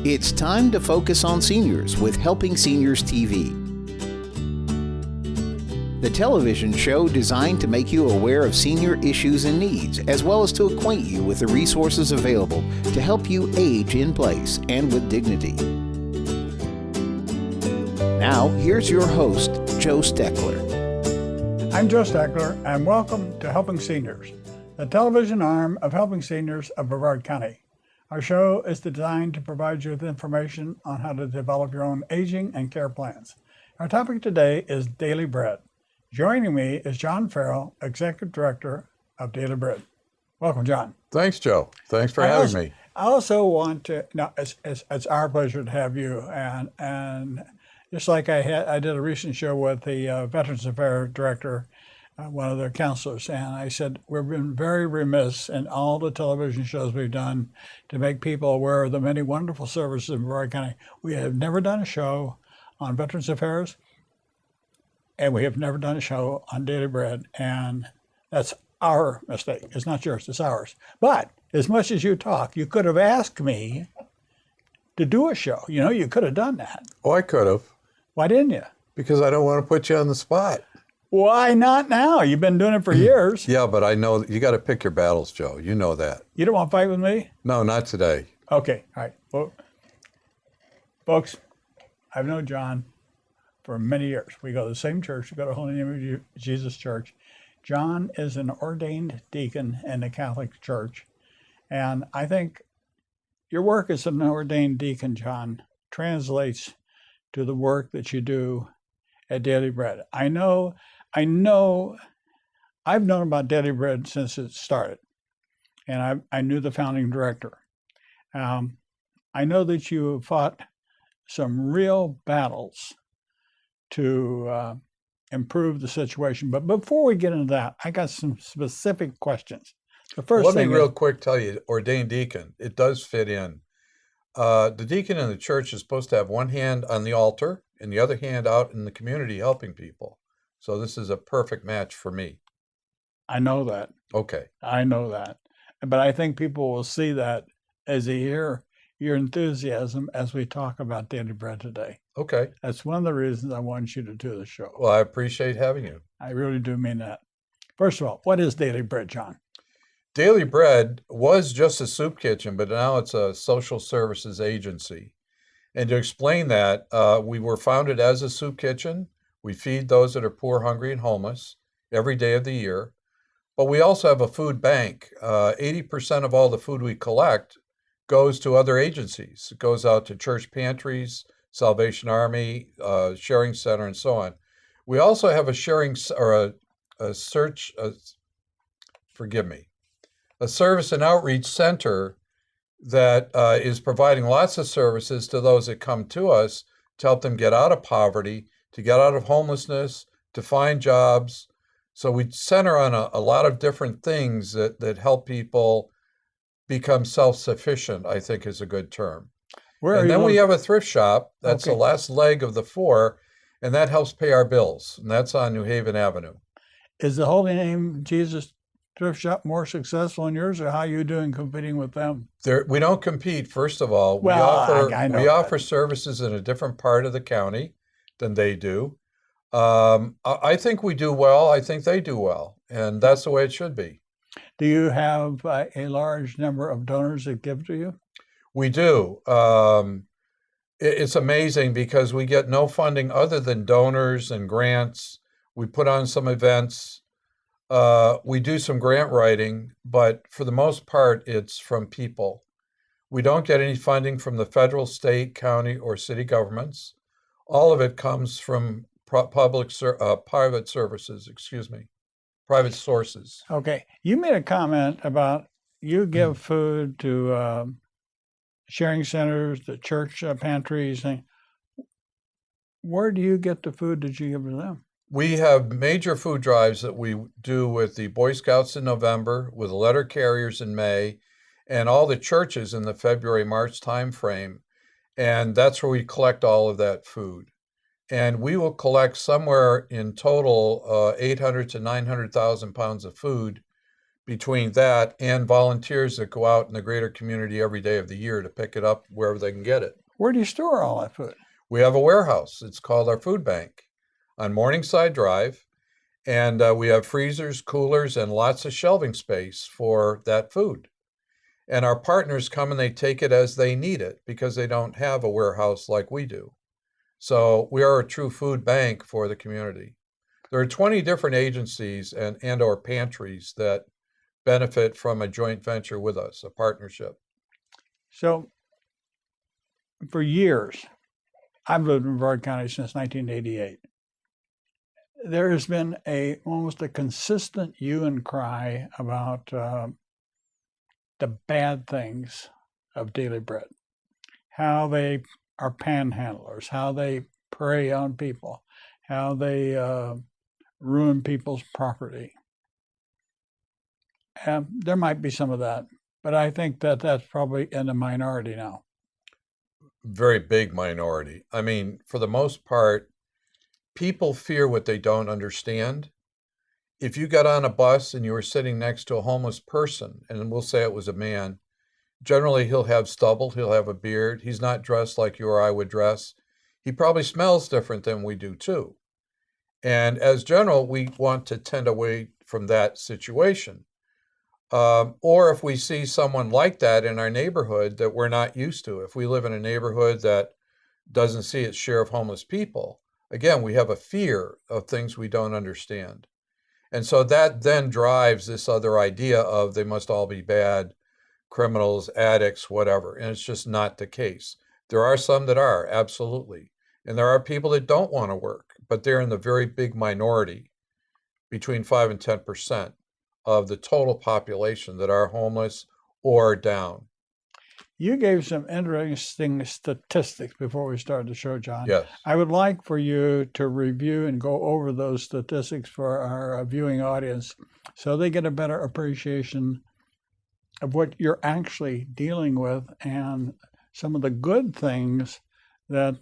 It's time to focus on seniors with Helping Seniors TV. The television show designed to make you aware of senior issues and needs, as well as to acquaint you with the resources available to help you age in place and with dignity. Now, here's your host, Joe Steckler. I'm Joe Steckler, and welcome to Helping Seniors, the television arm of Helping Seniors of Brevard County. Our show is designed to provide you with information on how to develop your own aging and care plans. Our topic today is Daily Bread. Joining me is John Farrell, Executive Director of Daily Bread. Welcome, John. Thanks, Joe. Thanks for having me. I also want to, it's our pleasure to have you. And just like I did a recent show with the Veterans Affairs Director, one of their counselors, and I said, we've been very remiss in all the television shows we've done to make people aware of the many wonderful services in Brevard County. We have never done a show on Veterans Affairs, and we have never done a show on Daily Bread, and that's our mistake. It's not yours, it's ours. But as much as you talk, you could have asked me to do a show. You know, you could have done that. Oh, I could have. Why didn't you? Because I don't want to put you on the spot. Why not now? You've been doing it for years. Yeah, but I know you got to pick your battles, Joe. You know that. You don't want to fight with me? No, not today. Okay, all right. Well, folks, I've known John for many years. We go to the same church. We go to Holy Name of Jesus Church. John is an ordained deacon in the Catholic Church. And I think your work as an ordained deacon, John, translates to the work that you do at Daily Bread. I've known about Daily Bread since it started, and I knew the founding director. I know that you fought some real battles to improve the situation. But before we get into that, I got some specific questions. The first Let thing me real quick tell you, ordained deacon, it does fit in. The deacon in the church is supposed to have one hand on the altar and the other hand out in the community helping people. So this is a perfect match for me. I know that. Okay. I know that. But I think people will see that as they hear your enthusiasm as we talk about Daily Bread today. Okay. That's one of the reasons I want you to do the show. Well, I appreciate having you. I really do mean that. First of all, what is Daily Bread, John? Daily Bread was just a soup kitchen, but now it's a social services agency. And to explain that, we were founded as a soup kitchen. We feed those that are poor, hungry, and homeless every day of the year. But we also have a food bank. 80% of all the food we collect goes to other agencies. It goes out to church pantries, Salvation Army, Sharing Center, and so on. We also have a service and outreach center that is providing lots of services to those that come to us to help them get out of poverty, to get out of homelessness, to find jobs. So we center on a lot of different things that help people become self-sufficient, I think is a good term. And then we have a thrift shop. That's the last leg of the four, and that helps pay our bills. And that's on New Haven Avenue. Is the Holy Name Jesus thrift shop more successful than yours, or how are you doing competing with them? We don't compete, first of all. We offer services in a different part of the county than they do. I think we do well. I think they do well. And that's the way it should be. Do you have a large number of donors that give to you? We do. It's amazing because we get no funding other than donors and grants. We put on some events. We do some grant writing, but for the most part, it's from people. We don't get any funding from the federal, state, county, or city governments. All of it comes from private sources. Okay. You made a comment about you give food to sharing centers, the church pantries. Where do you get the food that you give to them? We have major food drives that we do with the Boy Scouts in November, with the letter carriers in May, and all the churches in the February-March timeframe. And that's where we collect all of that food. And we will collect somewhere in total 800 to 900,000 pounds of food between that and volunteers that go out in the greater community every day of the year to pick it up wherever they can get it. Where do you store all that food? We have a warehouse. It's called our food bank on Morningside Drive. And we have freezers, coolers, and lots of shelving space for that food. And our partners come and they take it as they need it because they don't have a warehouse like we do. So we are a true food bank for the community. There are 20 different agencies and or pantries that benefit from a joint venture with us, a partnership. So for years, I've lived in Brevard County since 1988. There has been almost a consistent hue and cry about the bad things of daily bread, how they are panhandlers, how they prey on people, how they ruin people's property. There might be some of that, but I think that that's probably in the minority now. Very big minority. I mean, for the most part, people fear what they don't understand. If you got on a bus and you were sitting next to a homeless person, and we'll say it was a man, generally he'll have stubble, he'll have a beard, he's not dressed like you or I would dress. He probably smells different than we do too. And as general, we want to tend away from that situation. Or if we see someone like that in our neighborhood that we're not used to, if we live in a neighborhood that doesn't see its share of homeless people, again, we have a fear of things we don't understand. And so that then drives this other idea of they must all be bad, criminals, addicts, whatever. And it's just not the case. There are some that are, absolutely. And there are people that don't want to work, but they're in the very big minority, between 5 and 10% of the total population that are homeless or down. You gave some interesting statistics before we started the show, John. Yes. I would like for you to review and go over those statistics for our viewing audience so they get a better appreciation of what you're actually dealing with and some of the good things that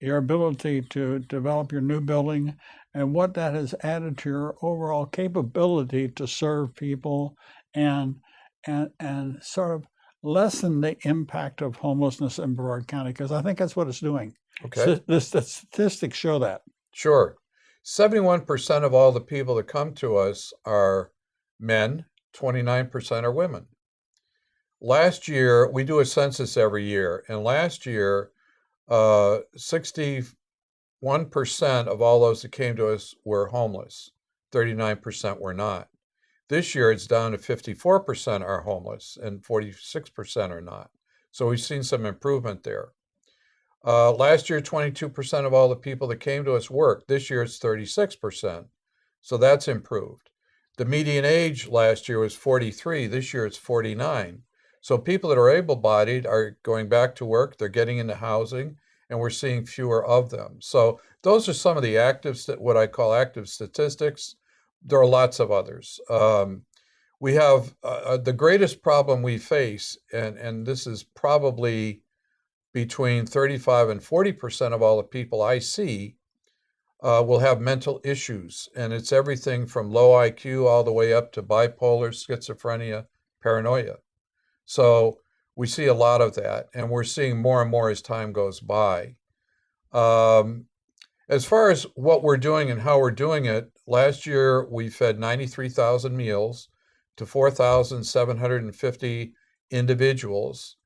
your ability to develop your new building and what that has added to your overall capability to serve people and sort of lessen the impact of homelessness in Brevard County, because I think that's what it's doing. Okay. The statistics show that. Sure. 71% of all the people that come to us are men, 29% are women. Last year, we do a census every year, and last year, 61% of all those that came to us were homeless. 39% were not. This year, it's down to 54% are homeless and 46% are not. So we've seen some improvement there. Last year, 22% of all the people that came to us worked. This year, it's 36%. So that's improved. The median age last year was 43. This year, it's 49. So people that are able-bodied are going back to work. They're getting into housing, and we're seeing fewer of them. So those are some of the what I call active statistics. There are lots of others. We have the greatest problem we face, and this is probably between 35 and 40% of all the people I see will have mental issues. And it's everything from low IQ all the way up to bipolar, schizophrenia, paranoia. So we see a lot of that, and we're seeing more and more as time goes by. As far as what we're doing and how we're doing it, last year we fed 93,000 meals to 4,750 individuals,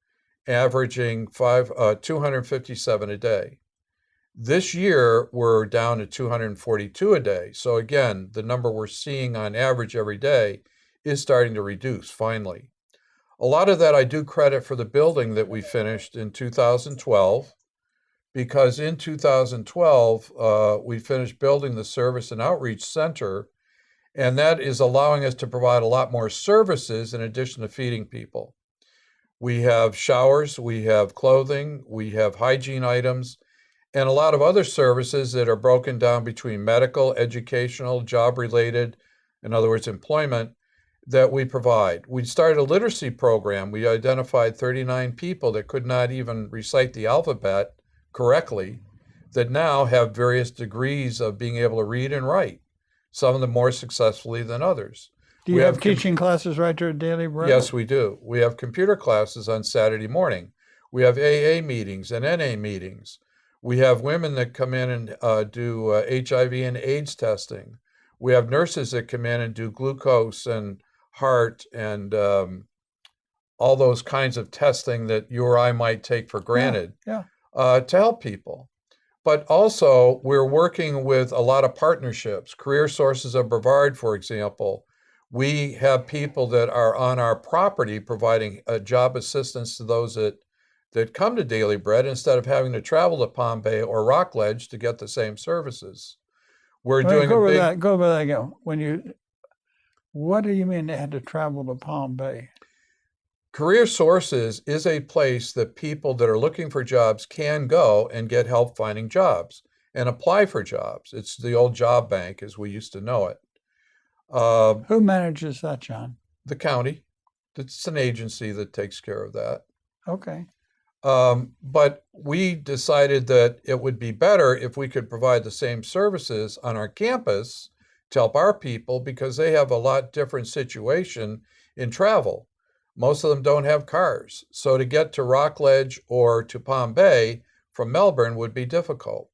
averaging 257 a day. This year, we're down to 242 a day. So again, the number we're seeing on average every day is starting to reduce finally. A lot of that I do credit for the building that we finished in 2012, because in 2012, we finished building the Service and Outreach Center, and that is allowing us to provide a lot more services in addition to feeding people. We have showers, we have clothing, we have hygiene items, and a lot of other services that are broken down between medical, educational, job-related, in other words, employment, that we provide. We started a literacy program. We identified 39 people that could not even recite the alphabet correctly that now have various degrees of being able to read and write, some of them more successfully than others. Do you have teaching classes right there at Daily Bread? Yes, we do. We have computer classes on Saturday morning. We have AA meetings and NA meetings. We have women that come in and do HIV and AIDS testing. We have nurses that come in and do glucose and heart and all those kinds of testing that you or I might take for granted to help people. But also, we're working with a lot of partnerships. Career Sources of Brevard, for example. We have people that are on our property providing job assistance to those that come to Daily Bread instead of having to travel to Palm Bay or Rockledge to get the same services. We're doing go over that again. What do you mean they had to travel to Palm Bay? Career Sources is a place that people that are looking for jobs can go and get help finding jobs and apply for jobs. It's the old job bank as we used to know it. Who manages that, John? The county. It's an agency that takes care of that. Okay. But we decided that it would be better if we could provide the same services on our campus to help our people because they have a lot different situation in travel. Most of them don't have cars. So to get to Rockledge or to Palm Bay from Melbourne would be difficult.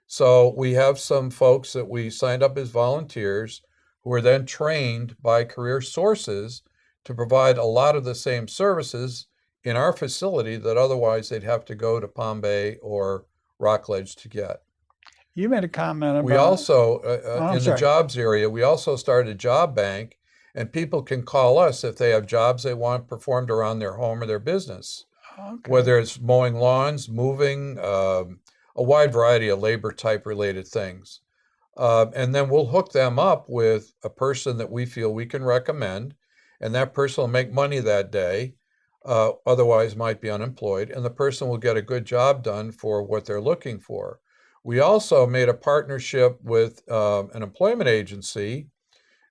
So we have some folks that we signed up as volunteers who are then trained by Career Sources to provide a lot of the same services in our facility that otherwise they'd have to go to Palm Bay or Rockledge to get. You made a comment about... We also, in the jobs area, we also started a job bank, and people can call us if they have jobs they want performed around their home or their business. Okay. Whether it's mowing lawns, moving, a wide variety of labor type related things. And then we'll hook them up with a person that we feel we can recommend, and that person will make money that day, otherwise might be unemployed, and the person will get a good job done for what they're looking for. We also made a partnership with an employment agency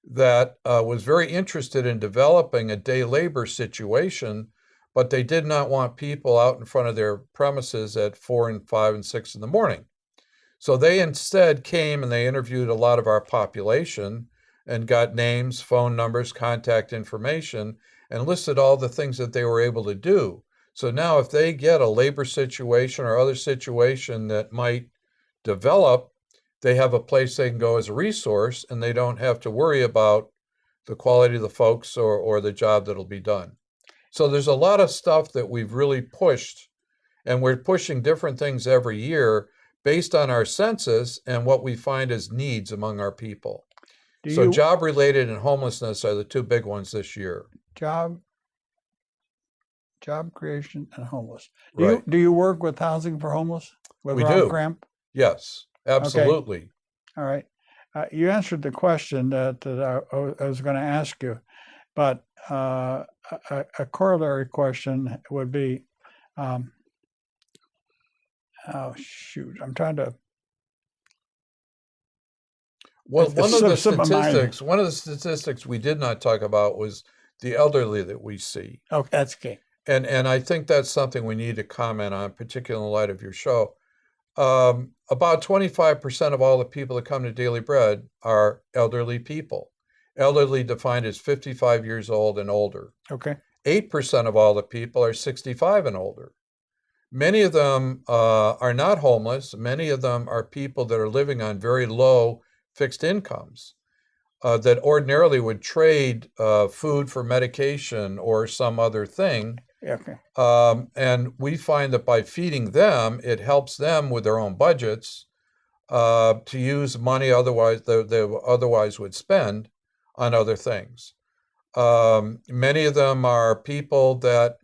that was very interested in developing a day labor situation, but they did not want people out in front of their premises at 4 and 5 and 6 in the morning. So they instead came and they interviewed a lot of our population and got names, phone numbers, contact information, and listed all the things that they were able to do. So now if they get a labor situation or other situation that might develop, they have a place they can go as a resource and they don't have to worry about the quality of the folks or the job that'll be done. So there's a lot of stuff that we've really pushed, and we're pushing different things every year based on our census and what we find as needs among our people. So job-related and homelessness are the two big ones this year. Job creation and homeless. Right. Do you work with housing for homeless? With We Rob do. Cramp? Yes, absolutely. Okay. All right. You answered the question that I was going to ask you, but a corollary question would be, oh shoot, I'm trying to. Well, one of the statistics we did not talk about was the elderly that we see. Oh, that's okay. And I think that's something we need to comment on, particularly in light of your show. About 25% of all the people that come to Daily Bread are elderly people. Elderly defined as 55 years old and older. Okay. 8% of all the people are 65 and older. Many of them are not homeless. Many of them are people that are living on very low fixed incomes that ordinarily would trade food for medication or some other thing. Okay. And we find that by feeding them, it helps them with their own budgets to use money otherwise they otherwise would spend on other things. Many of them are people that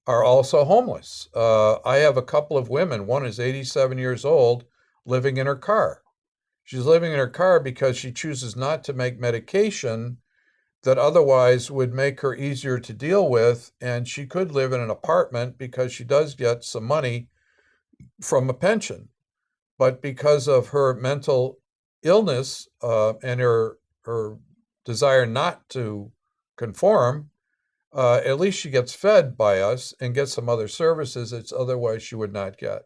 are also homeless. I have a couple of women. One is 87 years old, living in her car. She's living in her car because she chooses not to make medication that otherwise would make her easier to deal with, and she could live in an apartment because she does get some money from a pension. But because of her mental illness and her desire not to conform, at least she gets fed by us and gets some other services that otherwise she would not get.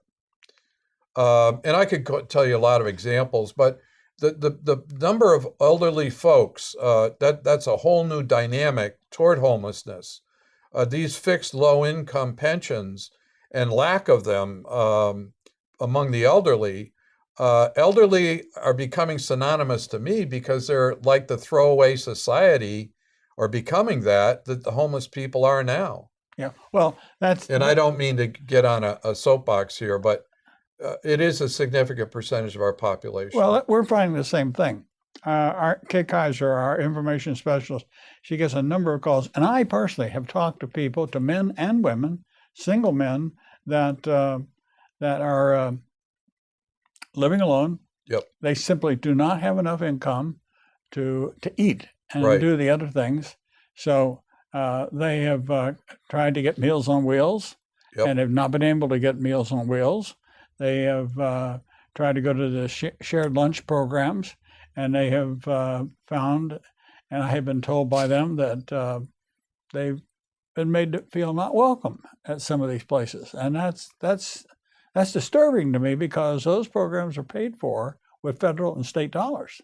And I could tell you a lot of examples, but The number of elderly folks, that's a whole new dynamic toward homelessness. These fixed low-income pensions and lack of them among the elderly are becoming synonymous to me because they're like the throwaway society, or becoming that the homeless people are now. Yeah, well, And I don't mean to get on a soapbox here, but it is a significant percentage of our population. well, we're finding the same thing. Our Kay Kaiser, our information specialist, she gets a number of calls, and I personally have talked to people, to men and women, single men that are living alone. Yep. They simply do not have enough income to eat and Right. do the other things. So they have tried to get Meals on Wheels, Yep. and have not been able to get Meals on Wheels. They have tried to go to the shared lunch programs, and they have found, and I have been told by them that they've been made to feel not welcome at some of these places, and that's disturbing to me, because those programs are paid for with federal and state dollars,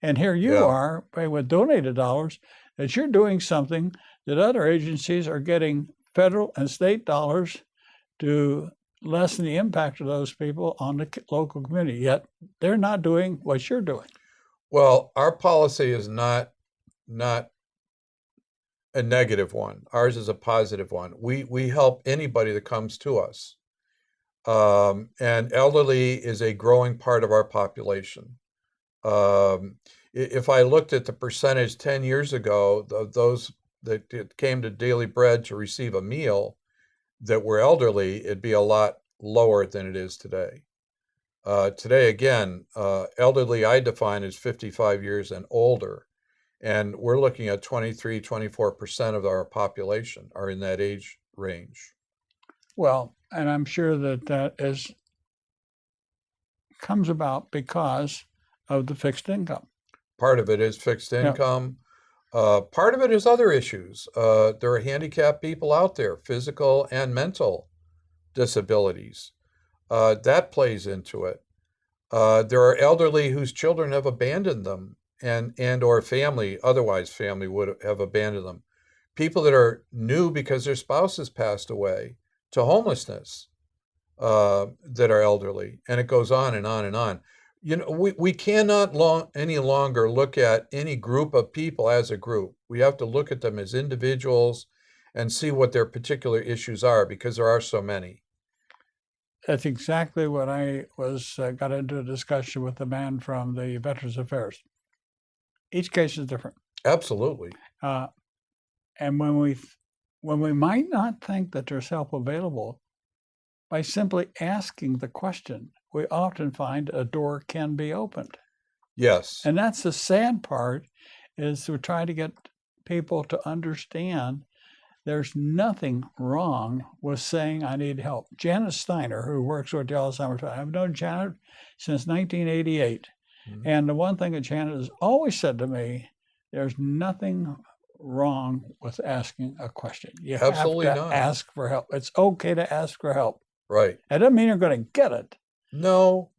and here you Yeah. are paying with donated dollars, that you're doing something that other agencies are getting federal and state dollars to lessen the impact of those people on the local community, yet they're not doing what you're doing. Well, our policy is not a negative one. Ours is a positive one. We help anybody that comes to us. And elderly is a growing part of our population. If I looked at the percentage 10 years ago of those that came to Daily Bread to receive a meal that were elderly, it'd be a lot lower than it is today. Today, again, elderly I define as 55 years and older, and we're looking at 23-24% of our population are in that age range. Well, and I'm sure that comes about because of the fixed income. Part of it is fixed income. Part of it is other issues. There are handicapped people out there, physical and mental disabilities. That plays into it. There are elderly whose children have abandoned them, and or otherwise family would have abandoned them. People that are new because their spouse has passed away, to homelessness, that are elderly, and it goes on and on and on. You know, we cannot any longer look at any group of people as a group. We have to look at them as individuals and see what their particular issues are, because there are so many. That's exactly what I got into a discussion with the man from the Veterans Affairs. Each case is different. Absolutely. And when we might not think that there's help available, by simply asking the question, we often find a door can be opened. Yes. And that's the sad part, is to try to get people to understand there's nothing wrong with saying I need help. Janet Steiner, who works with the Alzheimer's Foundation, I've known Janet since 1988. Mm-hmm. And the one thing that Janet has always said to me, there's nothing wrong with asking a question. You Absolutely have to not. ask for help. It's okay to ask for help. Right. That doesn't mean you're going to get it. No,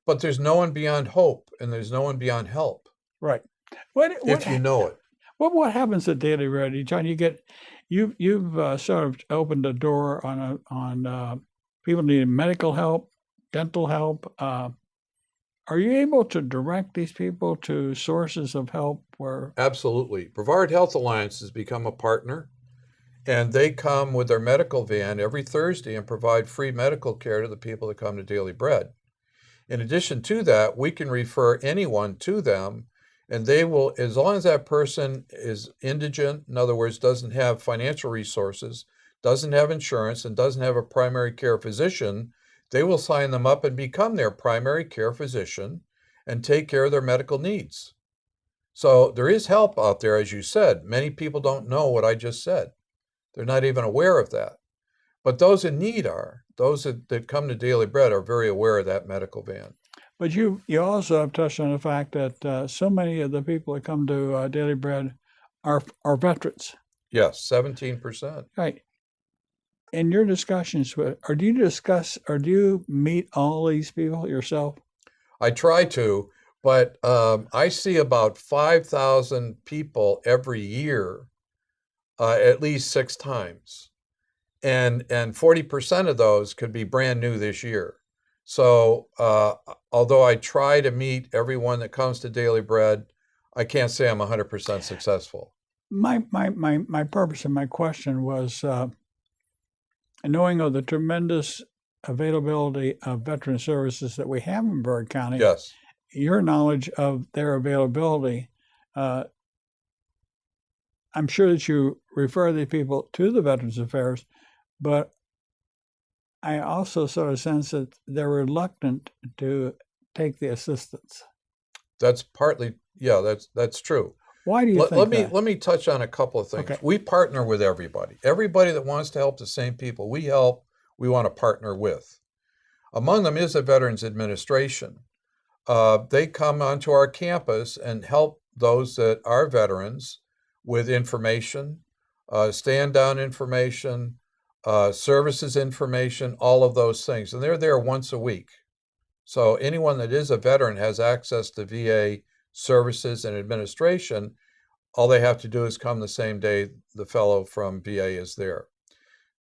but there's no one beyond hope, and there's no one beyond help. Right. If you know it. What happens at Daily Bread, John? You've sort of opened a door on people needing medical help, dental help. Are you able to direct these people to sources of help where? Absolutely. Brevard Health Alliance has become a partner, and they come with their medical van every Thursday and provide free medical care to the people that come to Daily Bread. In addition to that, we can refer anyone to them, and they will, as long as that person is indigent, in other words, doesn't have financial resources, doesn't have insurance, and doesn't have a primary care physician, they will sign them up and become their primary care physician and take care of their medical needs. So there is help out there, as you said. Many people don't know what I just said. They're not even aware of that. But those in need are. Those that come to Daily Bread are very aware of that medical van. But you also have touched on the fact that so many of the people that come to Daily Bread are veterans. Yes, 17%. Right. In your discussions do you meet all these people yourself? I try to, But I see about 5,000 people every year, at least 6 times. And 40% of those could be brand new this year. So although I try to meet everyone that comes to Daily Bread, I can't say I'm 100% successful. My purpose and my question was knowing of the tremendous availability of veteran services that we have in Brevard County. Yes. Your knowledge of their availability, I'm sure that you refer the people to the Veterans Affairs, but I also sort of sense that they're reluctant to take the assistance. That's partly, yeah, that's true. Why do you think that? Let me touch on a couple of things. Okay. We partner with everybody. Everybody that wants to help the same people we help, we want to partner with. Among them is the Veterans Administration. They come onto our campus and help those that are veterans with information, stand-down information, services information, all of those things. And they're there once a week. So anyone that is a veteran has access to VA services and administration. All they have to do is come the same day the fellow from VA is there.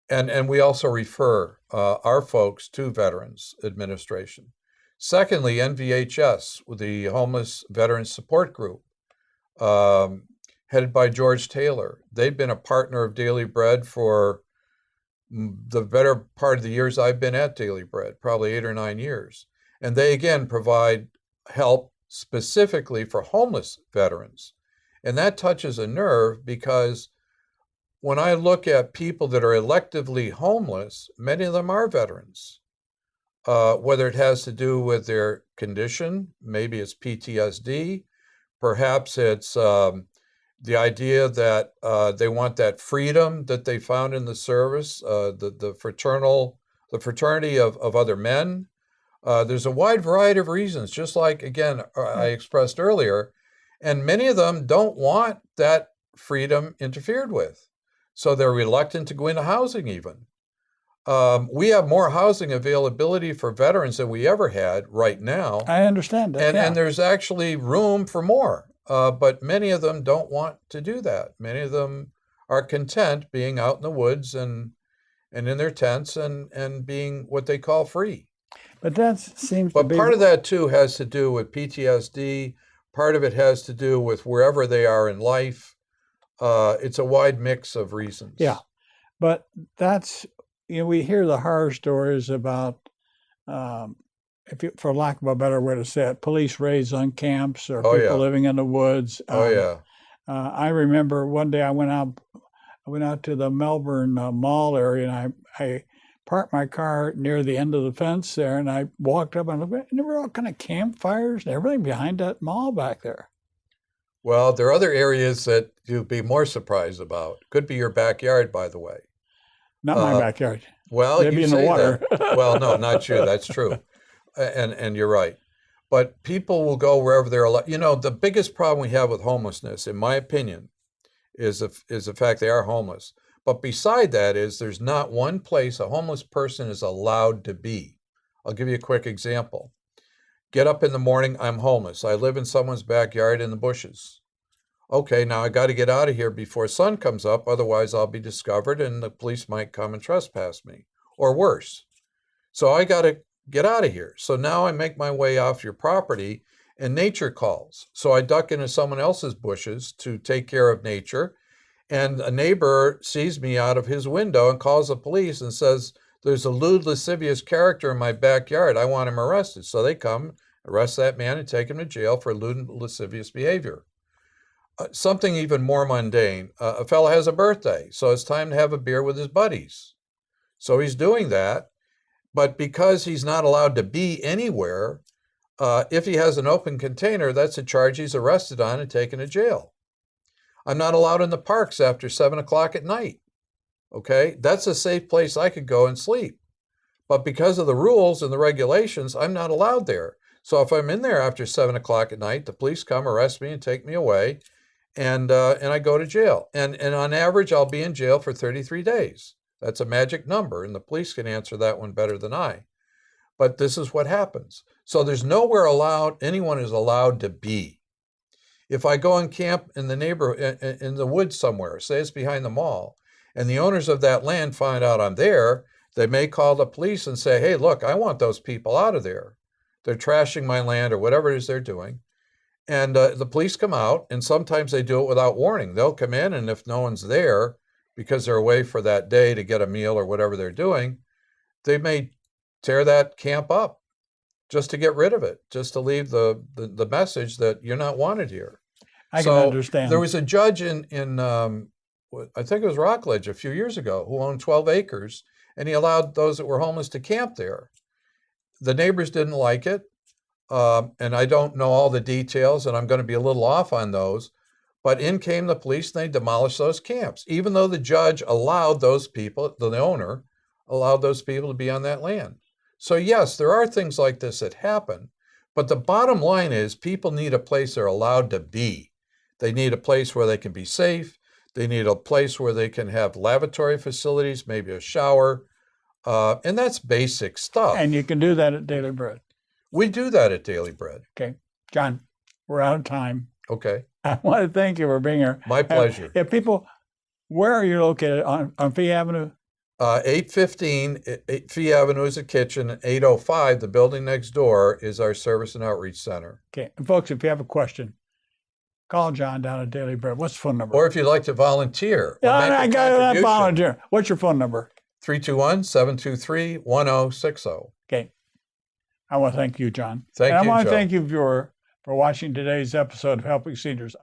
And we also refer our folks to Veterans Administration. Secondly, NVHS, with the Homeless Veterans Support Group, headed by George Taylor. They've been a partner of Daily Bread for the better part of the years I've been at Daily Bread, probably 8 or 9 years. And they, again, provide help specifically for homeless veterans. And that touches a nerve because when I look at people that are electively homeless, many of them are veterans. Whether it has to do with their condition, maybe it's PTSD, perhaps it's the idea that they want that freedom that they found in the service, the fraternity of other men. There's a wide variety of reasons, just like, again, I expressed earlier, and many of them don't want that freedom interfered with. So they're reluctant to go into housing even. We have more housing availability for veterans than we ever had right now. I understand that. And there's actually room for more. But many of them don't want to do that. Many of them are content being out in the woods and in their tents and being what they call free. But that seems But to be... part of that, too, has to do with PTSD. Part of it has to do with wherever they are in life. It's a wide mix of reasons. Yeah. But that's, we hear the horror stories about, for lack of a better way to say it, police raids on camps or people living in the woods. I remember one day I went out to the Melbourne mall area, and I parked my car near the end of the fence there, and I walked up and looked, and there were all kind of campfires and everything behind that mall back there. Well, there are other areas that you'd be more surprised about. Could be your backyard, by the way. Not my backyard. Well, maybe you in say the water. That. Well, no, not you. That's true. And you're right. But people will go wherever they're allowed. The biggest problem we have with homelessness, in my opinion, is the fact they are homeless. But beside that is there's not one place a homeless person is allowed to be. I'll give you a quick example. Get up in the morning, I'm homeless. I live in someone's backyard in the bushes. Okay, now I got to get out of here before sun comes up, otherwise I'll be discovered and the police might come and trespass me, or worse. So I got to get out of here. So now I make my way off your property and nature calls. So I duck into someone else's bushes to take care of nature. And a neighbor sees me out of his window and calls the police and says, there's a lewd, lascivious character in my backyard. I want him arrested. So they come, arrest that man, and take him to jail for lewd and lascivious behavior. Something even more mundane. A fellow has a birthday, so it's time to have a beer with his buddies. So he's doing that. But because he's not allowed to be anywhere, if he has an open container, that's a charge he's arrested on and taken to jail. I'm not allowed in the parks after 7 o'clock at night. Okay, that's a safe place I could go and sleep. But because of the rules and the regulations, I'm not allowed there. So if I'm in there after 7 o'clock at night, the police come, arrest me, and take me away, and I go to jail. And on average, I'll be in jail for 33 days. That's a magic number, and the police can answer that one better than I. but this is what happens. So there's nowhere anyone is allowed to be. If I go and camp in in the woods somewhere, say it's behind the mall, and the owners of that land find out I'm there, they may call the police and say, hey, look, I want those people out of there. They're trashing my land or whatever it is they're doing. And the police come out, and sometimes they do it without warning. They'll come in, and if no one's there because they're away for that day to get a meal or whatever they're doing, they may tear that camp up just to get rid of it, just to leave the message that you're not wanted here. I can understand. There was a judge in I think it was Rockledge a few years ago who owned 12 acres, and he allowed those that were homeless to camp there. The neighbors didn't like it. And I don't know all the details, and I'm going to be a little off on those, but in came the police and they demolished those camps, even though the judge allowed those people, the owner, allowed those people to be on that land. So yes, there are things like this that happen, but the bottom line is people need a place they're allowed to be. They need a place where they can be safe. They need a place where they can have lavatory facilities, maybe a shower, and that's basic stuff. And you can do that at Daily Bread. We do that at Daily Bread. Okay. John, we're out of time. Okay. I want to thank you for being here. My pleasure. If people, where are you located? On Fee Avenue? 815 Fee Avenue is a kitchen, and 805, the building next door, is our Service and Outreach Center. Okay. And folks, if you have a question, call John down at Daily Bread. What's the phone number? Or if you'd like to volunteer. Yeah, I got that volunteer. What's your phone number? 321-723-1060. Okay. I want to thank you, John. Thank you, I want to Joe. thank you, viewer, for watching today's episode of Helping Seniors.